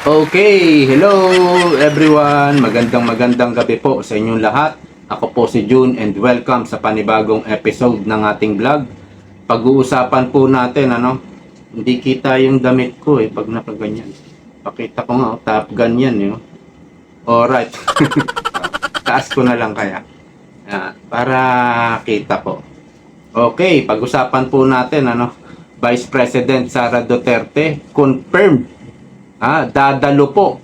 Okay, hello everyone. Magandang gabi po sa inyong lahat. Ako po si June and welcome sa panibagong episode ng ating vlog. Pag-uusapan po natin hindi kita yung damit ko pag nakaganyan. Pakita ko nga, top gun yan Alright. Taas ko na lang kaya. Para kita po. Okay, pag-usapan po natin Vice President Sara Duterte confirmed dadalo po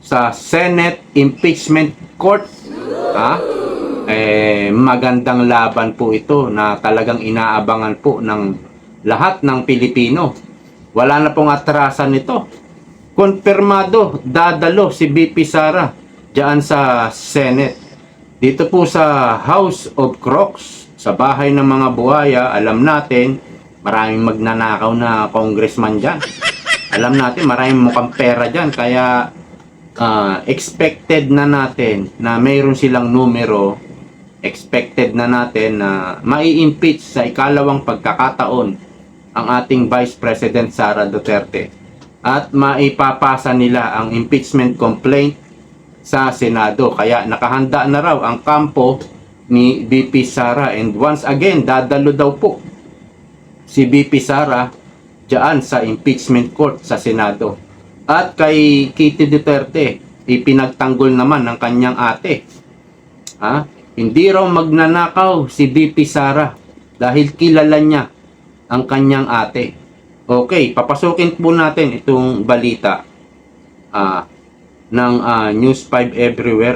sa Senate Impeachment Court. Magandang laban po ito na talagang inaabangan po ng lahat ng Pilipino. Wala na pong atrasan nito. Konfirmado, dadalo si VP Sara diyan sa Senate. Dito po sa House of Crocs, sa bahay ng mga buhaya, alam natin, maraming magnanakaw na congressman dyan. Alam natin, maraming mukhang pera dyan. Kaya, expected na natin na mayroon silang numero. Expected na natin na mai-impeach sa ikalawang pagkakataon ang ating Vice President Sara Duterte. At maipapasa nila ang impeachment complaint sa Senado. Kaya, nakahanda na raw ang kampo ni VP Sara. And once again, dadalo daw po si VP Sara diyan sa impeachment court sa Senado. At kay Kitty Duterte, ipinagtanggol naman ng kanyang ate. Hindi raw magnanakaw si VP Sara dahil kilala niya ang kanyang ate. Okay, papasukin po natin itong balita ng News 5 Everywhere.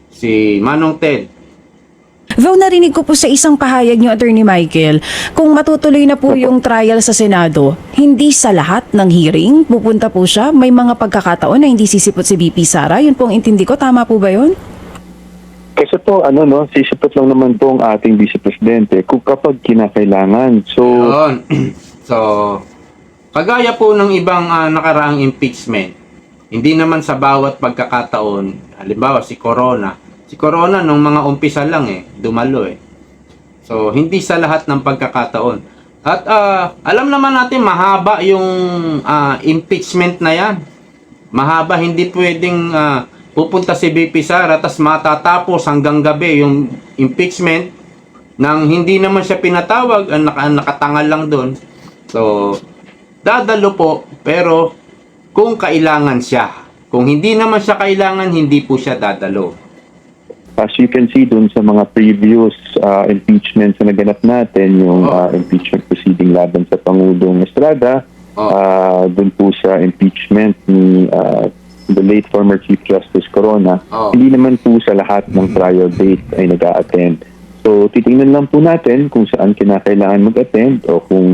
Si Manong Ted. Though narinig ko po sa isang pahayag niyo, Attorney Michael, kung matutuloy na po yung trial sa Senado, hindi sa lahat ng hearing pupunta po siya. May mga pagkakataon na hindi sisipot si VP Sara. Yun po ang intindi ko. Tama po ba yun? Kasi po, sisipot lang naman po ang ating Vice Presidente kung kapag kinakailangan. So, kagaya po ng ibang nakaraang impeachment, hindi naman sa bawat pagkakataon, halimbawa si Corona nung mga umpisa lang dumalo So, hindi sa lahat ng pagkakataon. At alam naman natin mahaba yung impeachment na yan. Mahaba, hindi pwedeng pupunta si VP Sara tas matatapos hanggang gabi yung impeachment nang hindi naman siya pinatawag, nakatangal lang doon. So, dadalo po, pero kung kailangan siya. Kung hindi naman siya kailangan, hindi po siya dadalo. As you can see dun sa mga previous impeachments na naganap natin, yung impeachment proceeding laban sa Pangulong Estrada, dun po sa impeachment ni the late former Chief Justice Corona, hindi naman po sa lahat ng trial date ay nag-a-attend. So, titingnan lang po natin kung saan kinakailangan mag-attend o kung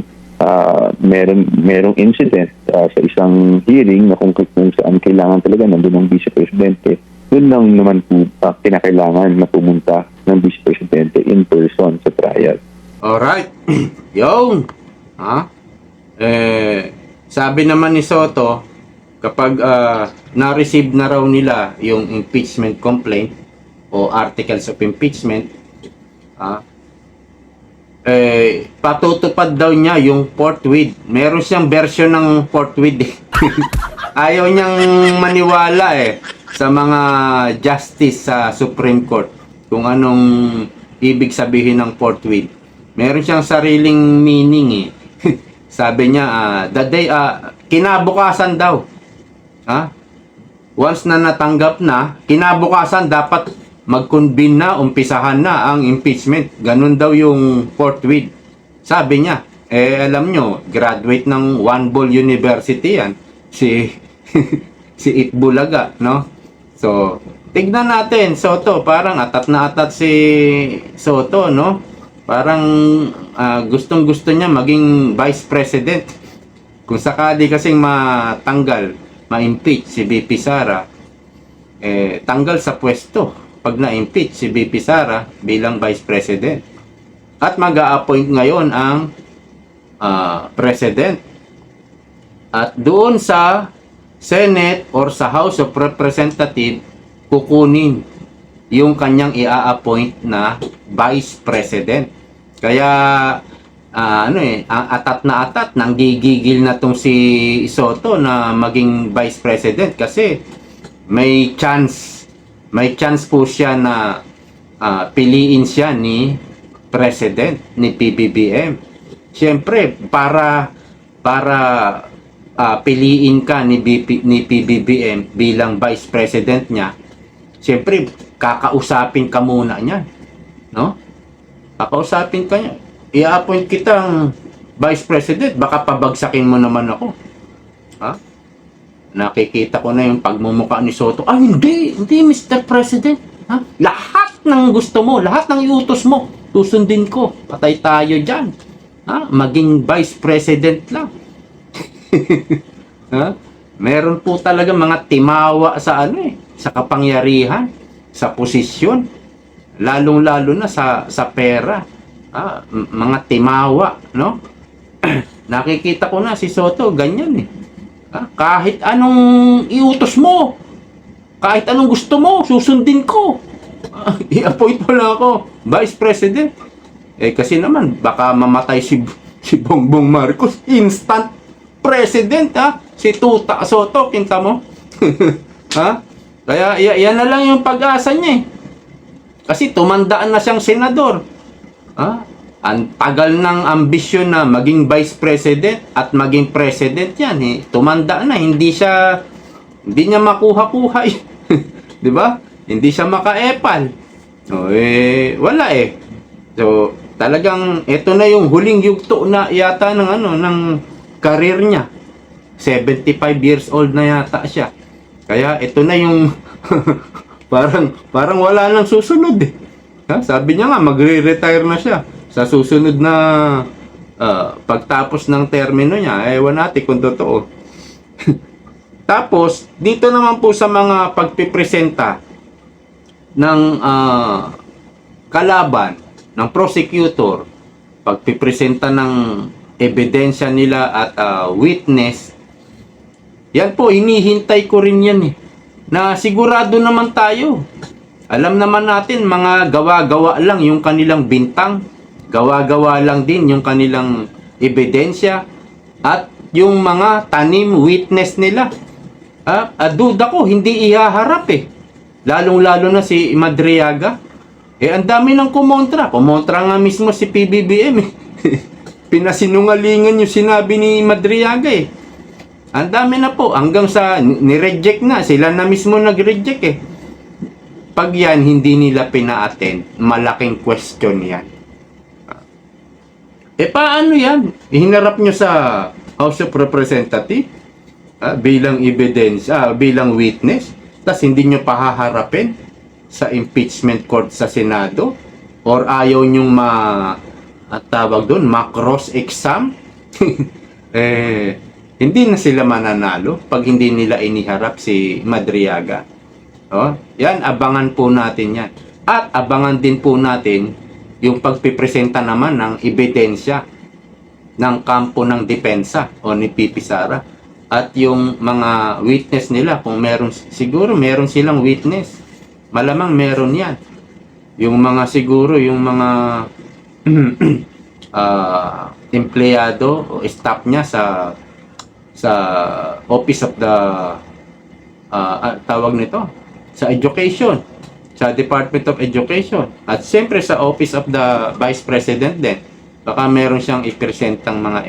merong incident sa isang hearing na kung saan kailangan talaga nandun ang Vice Presidente. Yun lang naman po kinakailangan na pumunta ng Vice Presidente in person sa trial. Alright. Yung sabi naman ni Soto, kapag na-receive na raw nila yung impeachment complaint o articles of impeachment, patutupad daw niya yung forthwith. Meron siyang version ng forthwith Ayaw niyang maniwala sa mga justice sa Supreme Court kung anong ibig sabihin ng forthwith. Meron siyang sariling meaning Sabi niya, the day, kinabukasan daw. Once na natanggap na, kinabukasan dapat mag-convene na, umpisahan na ang impeachment. Ganun daw yung forthwith. Sabi niya, alam nyo, graduate ng One Ball University yan. Si Itbulaga, no? So, tignan natin, Soto, parang atat na atat si Soto, no? Parang gustong-gusto niya maging Vice President. Kung sakali kasing matanggal, ma-impeach si VP Sara, tanggal sa pwesto pag na-impeach si VP Sara bilang Vice President. At mag-a-appoint ngayon ang President. At doon sa Senate or sa House of Representatives, kukunin yung kanyang i-appoint na Vice President. Kaya atat na atat, nanggigigil na tong si Soto na maging Vice President kasi may chance po siya na piliin siya ni President, ni PBBM. Siyempre, para piliin ka ni PBBM bilang Vice President niya, siyempre, kakausapin ka muna niyan. No? Kakausapin ka niya. I-appoint kitang Vice President, baka pabagsakin mo naman ako. Ha? Nakikita ko na yung pagmumukha ni Soto. Hindi Mr. President. Ha? Lahat ng gusto mo, lahat ng iutos mo, susundin ko. Patay tayo dyan. Ha? Maging Vice President lang. Ha? Meron po talaga mga timawa sa sa kapangyarihan, sa posisyon, lalong-lalo na sa pera. Mga timawa, no? Nakikita ko na si Soto ganyan eh. Kahit anong iutos mo, kahit anong gusto mo, susundin ko. I-appoint mo lang ako Vice President. Kasi naman baka mamatay si Bongbong Marcos, instant President, si Tuta Soto, kinta mo. Ha? Kaya yan na lang yung pag-asa niya eh. Kasi tumandaan na siyang senador. Ang tagal ng ambisyon na maging Vice President at maging President yan eh. Tumanda na, hindi niya makuha-kuha eh. 'Di ba? Hindi siya makaepal. Wala eh. So, talagang ito na yung huling yugto na yata ng career niya. 75 years old na yata siya. Kaya ito na yung parang wala nang susunod eh. Sabi niya nga magre-retire na siya sa susunod na pagtapos ng termino niya. Ewan natin kung totoo. Tapos dito naman po sa mga pagpipresenta ng kalaban ng prosecutor, pagpipresenta ng ebidensya nila at witness, yan po, hinihintay ko rin yan eh. Na sigurado naman tayo. Alam naman natin, mga gawa-gawa lang yung kanilang bintang. Gawa-gawa lang din yung kanilang ebidensya. At yung mga tanim witness nila. Duda ko, hindi ihaharap eh. Lalong-lalo na si Madriaga. Ang dami ng kumontra. Kumontra nga mismo si PBBM eh. Pinasinungalingan yung sinabi ni Madriaga eh. Ang dami na po. Hanggang sa nireject na. Sila na mismo nag-reject eh. Pag yan, hindi nila pina-attend, malaking question yan. Paano yan? Hinarap nyo sa House of Representatives bilang ebidensya, bilang witness, tas hindi nyo pahaharapin sa impeachment court sa Senado? Or ayaw nyong ma-cross exam? Hindi na sila mananalo pag hindi nila iniharap si Madriaga. Yan, abangan po natin yan. At abangan din po natin yung pagpipresenta naman ng ebidensya ng kampo ng depensa o ni Pipi Sara. At yung mga witness nila, kung meron, siguro meron silang witness. Malamang meron yan. Yung mga siguro, yung mga empleyado o staff niya sa office of the tawag nito, sa education, sa Department of Education, at siyempre sa office of the Vice President din, baka meron siyang ipresentang mga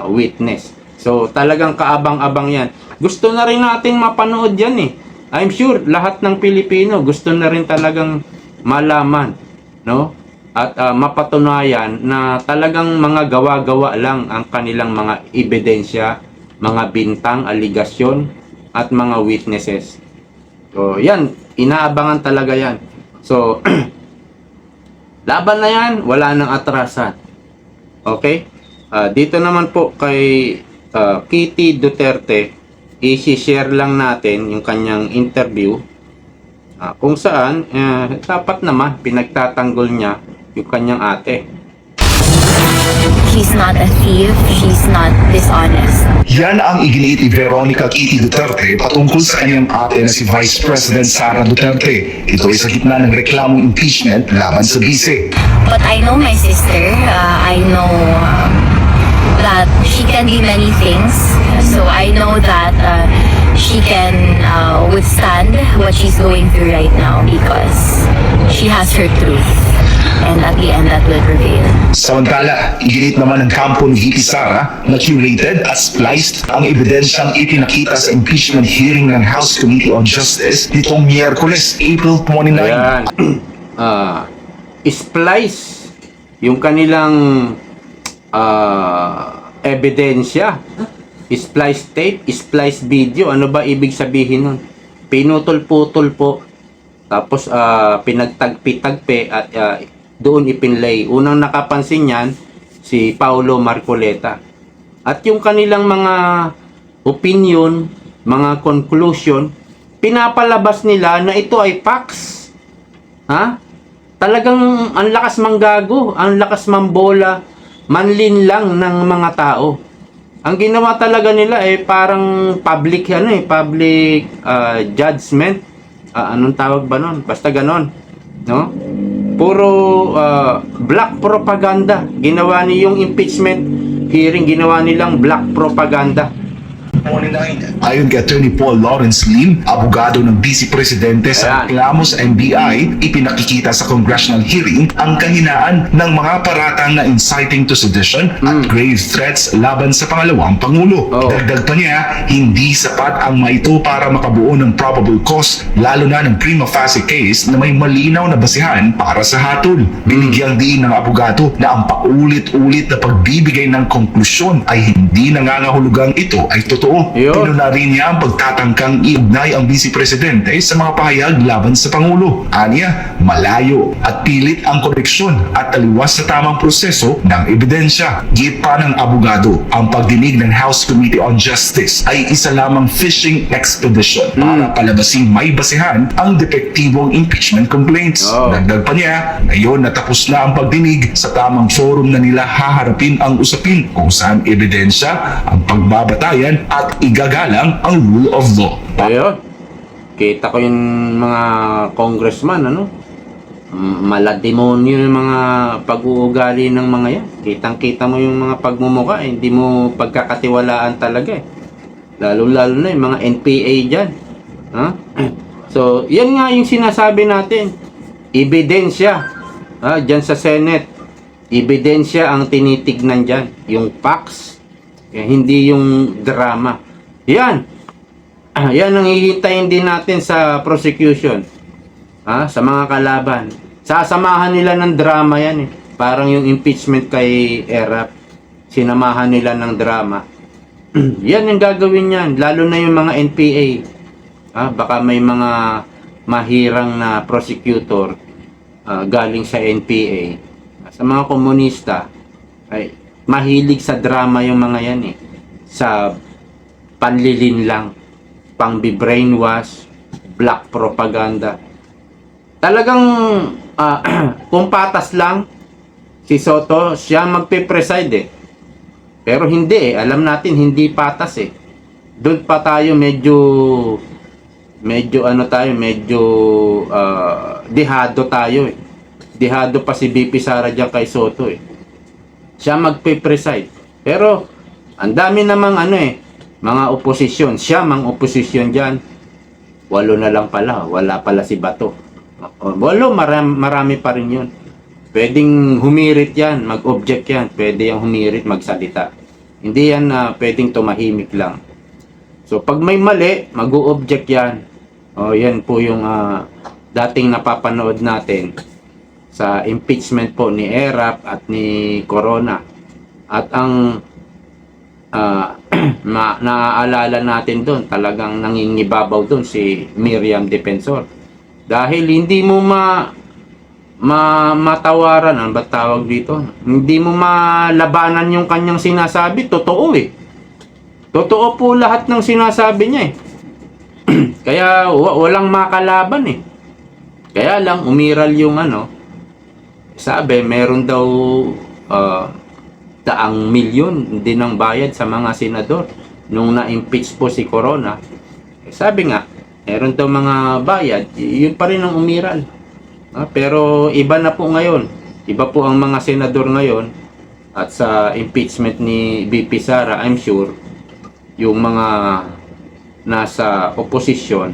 witness. So talagang kaabang-abang yan. Gusto na rin natin mapanood yan eh. I'm sure lahat ng Pilipino gusto na rin talagang malaman, no? At mapatunayan na talagang mga gawa-gawa lang ang kanilang mga ebidensya, mga bintang, aligasyon, at mga witnesses. So, yan. Inaabangan talaga yan. So, laban na yan. Wala nang atrasan. Okay? Dito naman po kay Kitty Duterte, i-share lang natin yung kanyang interview kung saan dapat naman pinagtatanggol niya yung kanyang ate. She's not a thief. She's not dishonest. Yan ang iginiit ni Veronica Kitty Duterte patungkol sa kanyang ate na si Vice President Sara Duterte. Ito ay sa gitna ng reklamong impeachment laban sa bise. But I know my sister. I know that she can be many things. So I know that she can withstand what she's going through right now because she has her truth. And at the end, that will prevail. Samantala, iginit naman ng kampo ni VP Sara na curated at spliced ang ebidensyang ipinakita sa impeachment hearing ng House Committee on Justice nitong Miyerkules, April 29. Ayan. Splice yung kanilang ebidensya. Splice tape, splice video. Ano ba ibig sabihin nun? Pinutol-putol po. Tapos pinagtagpi-tagpi at doon ipinlay. Unang nakapansin yan, si Paulo Marcoleta. At yung kanilang mga opinion, mga conclusion, pinapalabas nila na ito ay facts. Ha? Talagang ang lakas manggago, ang lakas mambola, manlinlang ng mga tao. Ang ginawa talaga nila ay parang public judgment. Anong tawag ba nun? Basta ganon, no? Puro black propaganda. Ginawa niyong impeachment hearing, ginawa nilang black propaganda. Ayon kay Attorney Paul Lawrence Lim, abogado ng Vice Presidente sa Ayan. reklamo sa NBI, ipinakikita sa congressional hearing ang kahinaan ng mga paratang na inciting to sedition at grave threats laban sa pangalawang Pangulo. Oh. Dagdag pa niya, hindi sapat ang maito para makabuo ng probable cause, lalo na ng prima facie case na may malinaw na basihan para sa hatol. Binigyang diin ng abogado na ang paulit-ulit na pagbibigay ng konklusyon ay hindi nangangahulugang ito ay totoo. Yun. Pinuna rin niya ang pagtatangkang iugnay ang Vice Presidente sa mga pahayag laban sa Pangulo. Aniya, malayo at pilit ang koreksyon at taliwas sa tamang proseso ng ebidensya. Git pa ng abogado, ang pagdinig ng House Committee on Justice ay isa lamang fishing expedition para palabasing may basehan ang depektibong impeachment complaints. Oh. Dagdag pa niya, ngayon natapos na ang pagdinig sa tamang forum na nila haharapin ang usapin kung saan ebidensya ang pagbabatayan at igagalang ang rule of law. Ayun. Kita ko yung mga congressman, malademonyo yung mga pag-uugali ng mga yan. Kitang-kita mo yung mga pagmumuka, hindi mo pagkakatiwalaan talaga eh. Lalo-lalo na yung mga NPA dyan. Ha? So, yan nga yung sinasabi natin. Ebidensya. Dyan sa Senate. Ebidensya ang tinitignan dyan. Yung facts. Hindi yung drama. Yan. Yan ang hihintayin din natin sa prosecution. Sa mga kalaban. Sasamahan nila ng drama yan eh. Parang yung impeachment kay Erap. Sinamahan nila ng drama. Yan yung gagawin yan. Lalo na yung mga NPA. Baka may mga mahirang na prosecutor galing sa NPA. Sa mga komunista ay mahilig sa drama yung mga yan eh. Sa panlilinlang, pang-brainwash, black propaganda. Talagang kung patas lang si Soto, siya magpe-preside eh. Pero hindi eh. Alam natin hindi patas eh. Doon pa tayo medyo dehado tayo eh. Dehado pa si BP Sara dyan kay Soto eh. Siya magpe-preside. Pero ang dami namang mga oposisyon. Siya mang oposisyon dyan. 8 na lang pala. Wala pala si Bato. 8, marami pa rin yun. Pwedeng humirit yan, mag-object yan. Pwede yung humirit, magsalita. Hindi yan pwedeng tumahimik lang. So pag may mali, mag-o-object yan. Yan po yung dating napapanood natin sa impeachment po ni Erap at ni Corona. At ang naaalala natin doon, talagang nangingibabaw doon si Miriam Defensor. Dahil hindi mo matawaran, ano ba tawag dito? Hindi mo malabanan yung kanyang sinasabi. Totoo eh. Totoo po lahat ng sinasabi niya eh. Kaya walang makalaban eh. Kaya lang umiral yung sabi, meron daw 100 milyon din ang bayad sa mga senador. nung na-impeach po si Corona, sabi nga, meron daw mga bayad, yun pa rin ang umiral. Pero iba na po ngayon. Iba po ang mga senador ngayon. At sa impeachment ni VP Sara, I'm sure, yung mga nasa oposisyon,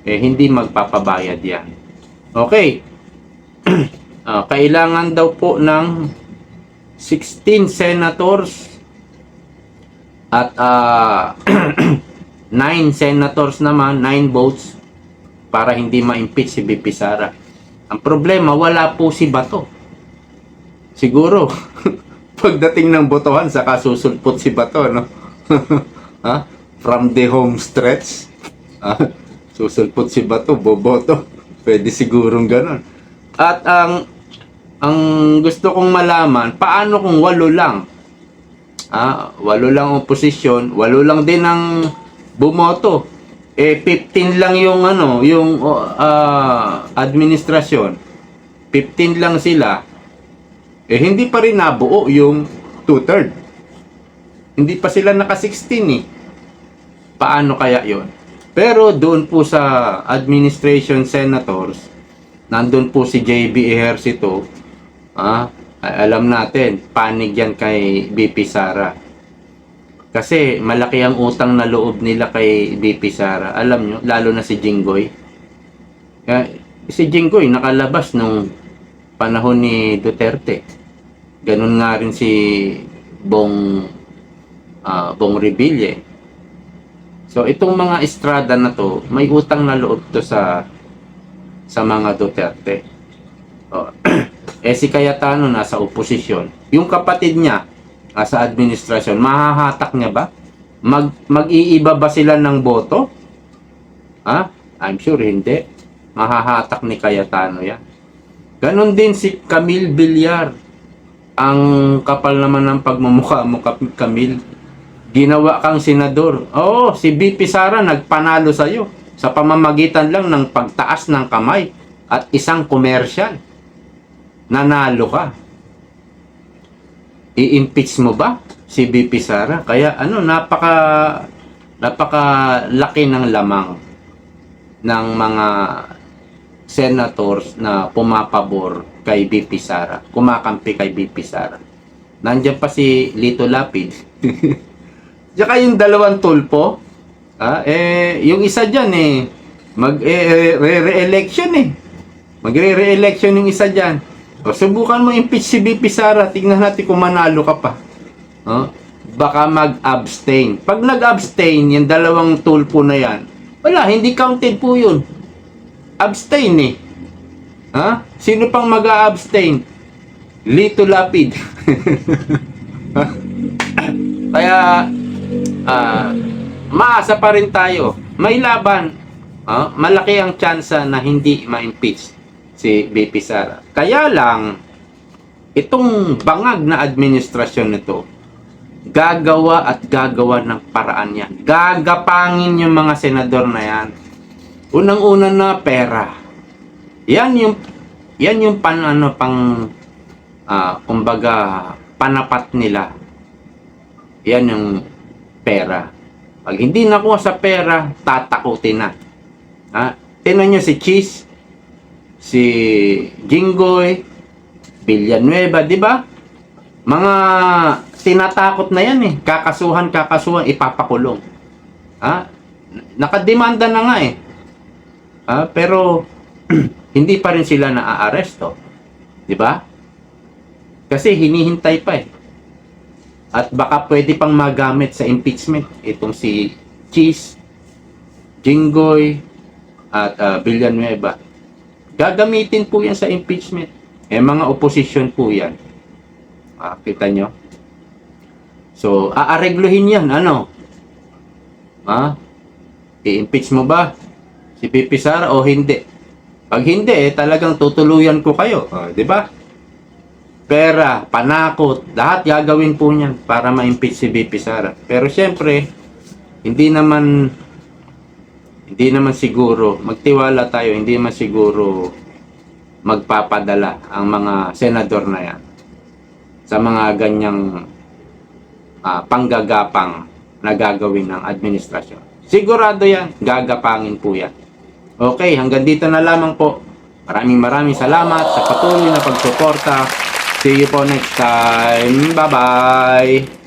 hindi magpapabayad yan. Okay. Kailangan daw po ng 16 senators at 9 senators naman, 9 votes para hindi ma-impeach si VP Sara. Ang problema, wala po si Bato. Siguro, pagdating ng botohan, saka susulpot si Bato, no? From the home stretch, susulpot si Bato, boboto. Pwede sigurong ganon. At ang gusto kong malaman, paano kung 8 lang? 8 lang oposisyon, 8 lang din ang bumoto. 15 lang yung administrasyon. 15 lang sila. Hindi pa rin nabuo yung 2/3. Hindi pa sila naka-16 eh. Paano kaya yon? Pero doon po sa administration senators, nandun po si JB Ejercito. Alam natin, panig yan kay VP Sara. Kasi malaki ang utang na loob nila kay VP Sara. Alam nyo, lalo na si Jinggoy. Si Jinggoy nakalabas nung panahon ni Duterte. Ganun nga rin si Bong Revilla. So itong mga estrada na to, may utang na loob to sa mga Duterte. Si Cayetano nasa oposisyon. Yung kapatid niya sa administrasyon, mahahatak niya ba? Mag-iiba ba sila ng boto? I'm sure hindi. Mahahatak ni Cayetano yan. Ganon din si Camille Villar. Ang kapal naman ng pagmumukha mo, Camille. Ginawa kang senador. Oo, si VP Sara nagpanalo sa'yo sa pamamagitan lang ng pagtaas ng kamay at isang commercial. Nanalo ka. I-impeach mo ba si VP Sara? Kaya napakalaki ng lamang ng mga senators na pumapabor kay VP Sara, kumakampi kay VP Sara. Nandiyan pa si Lito Lapid. Tsaka yung dalawang tulpo, yung isa dyan re-election magre-re-election yung isa dyan. Subukan mo impeach si VP Sara, tignan natin kung manalo ka pa. Baka mag-abstain. Pag nag-abstain, yung dalawang tulpo na yan, wala, hindi counted po yun. Abstain Sino pang mag-abstain? Lito Lapid. Kaya, maasa pa rin tayo. May laban. Malaki ang tsansa na hindi ma-impeach si VP Sara. Kaya lang, itong bangag na administrasyon nito, gagawa at gagawa ng paraan yan. Gagapangin yung mga senador na yan. Unang-una na pera. Yan yung kumbaga panapat nila. Yan yung pera. Pag hindi nakuha sa pera, tatakutin na. Tingnan nyo si Cheese, si Jinggoy, Villanueva, di ba? Mga tinatakot na yan kakasuhan, ipapakulong. Nakademanda na nga pero hindi pa rin sila naaaresto. Di ba? Kasi hinihintay pa At baka pwede pang magamit sa impeachment itong si Cheese, Jinggoy, at Villanueva. Gagamitin po yan sa impeachment. Mga oposisyon po yan. Kita nyo? So, aaregluhin yan. I-impeach mo ba si VP Sara o hindi? Pag hindi, talagang tutuluyan ko kayo. Di ba? Pera, panakot, lahat gagawin po niyan para ma-impeach si VP Sara. Pero syempre, hindi naman siguro, magtiwala tayo, hindi naman siguro magpapadala ang mga senador na yan sa mga ganyang panggagapang na gagawin ng administrasyon. Sigurado yan, gagapangin po yan. Okay, hanggang dito na lamang po. Maraming salamat sa patuloy na pagsuporta. See you po next time. Bye-bye!